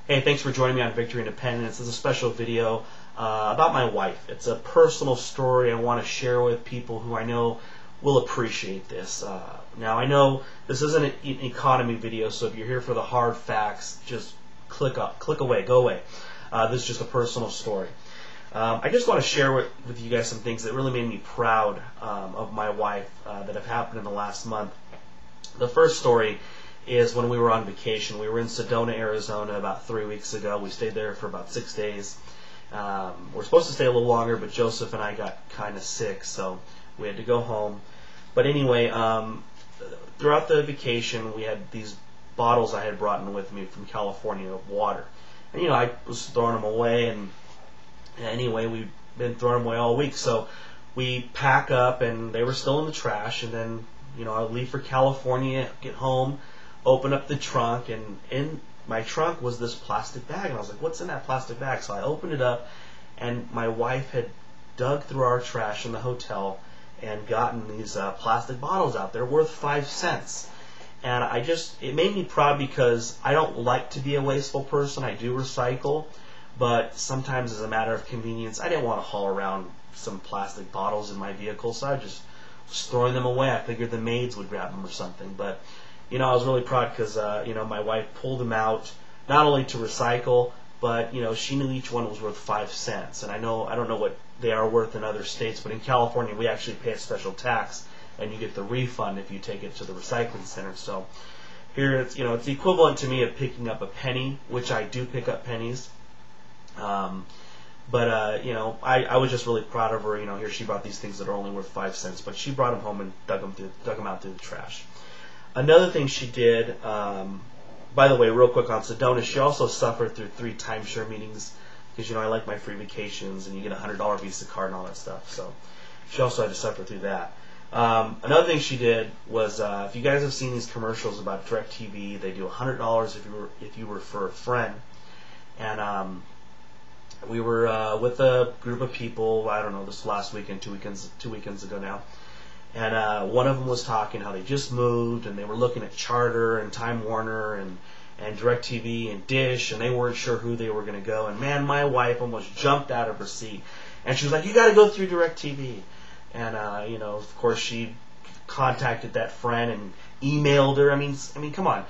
Hey, thanks for joining me on Victory Independence. This is a special video about my wife. It's a personal story I want to share with people who I know will appreciate this. Now, I know this isn't an economy video, so if you're here for the hard facts, just click away, go away. This is just a personal story. I just want to share with you guys some things that really made me proud of my wife that have happened in the last month. The first story is when we were on vacation. We were in Sedona, Arizona about 3 weeks ago. We stayed there for about 6 days. We're supposed to stay a little longer, but Joseph and I got kind of sick, so we had to go home. But anyway, throughout the vacation, we had these bottles I had brought in with me from California of water. And, you know, I was throwing them away, and anyway, we've been throwing them away all week. So we pack up, and they were still in the trash, and then, you know, I would leave for California, get home, open up the trunk, and in my trunk was this plastic bag, and I was like, what's in that plastic bag? So I opened it up, and my wife had dug through our trash in the hotel and gotten these plastic bottles out there worth 5 cents. And it made me proud because I don't like to be a wasteful person. I do recycle, but sometimes as a matter of convenience, I didn't want to haul around some plastic bottles in my vehicle, so I just was throwing them away. I figured the maids would grab them or something, but you know, I was really proud because, you know, my wife pulled them out, not only to recycle, but, you know, she knew each one was worth 5 cents. And I don't know what they are worth in other states, but in California, we actually pay a special tax, and you get the refund if you take it to the recycling center. So here, it's, you know, it's equivalent to me of picking up a penny, which I do pick up pennies. But you know, I was just really proud of her. You know, here she brought these things that are only worth 5 cents, but she brought them home and dug them out through the trash. Another thing she did, by the way, real quick on Sedona, she also suffered through 3 timeshare meetings because, you know, I like my free vacations and you get a $100 Visa card and all that stuff. So she also had to suffer through that. Another thing she did was, if you guys have seen these commercials about DirecTV, they do $100 if you refer a friend. And we were with a group of people. I don't know, this last weekend, two weekends ago now. And one of them was talking how they just moved and they were looking at Charter and Time Warner and DirecTV and Dish, and they weren't sure who they were going to go. And man, my wife almost jumped out of her seat. And she was like, you got to go through DirecTV. And, you know, of course she contacted that friend and emailed her. I mean, come on.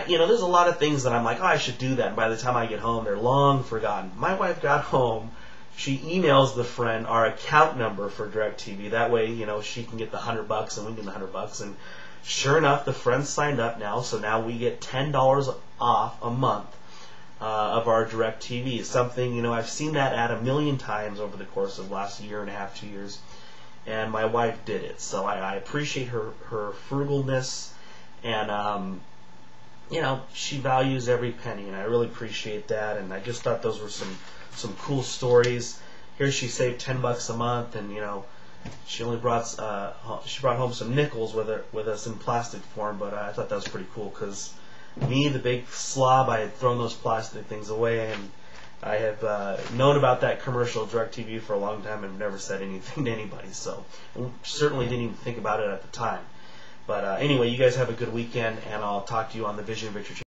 You know, there's a lot of things that I'm like, oh, I should do that. And by the time I get home, they're long forgotten. My wife got home. She emails the friend our account number for DirecTV. That way, you know, she can get the $100 and we get the $100. And sure enough, the friend signed up now. So now we get $10 off a month of our DirecTV. Something, you know, I've seen that ad a million times over the course of the last year and a half, 2 years. And my wife did it. So I appreciate her frugalness. And, you know, she values every penny. And I really appreciate that. And I just thought those were some cool stories. Here she saved $10 a month, and you know, she brought home some nickels with us in plastic form. But I thought that was pretty cool because me, the big slob, I had thrown those plastic things away, and I have known about that commercial DirecTV for a long time and never said anything to anybody. So and certainly didn't even think about it at the time. But anyway, you guys have a good weekend, and I'll talk to you on the Vision Victory channel.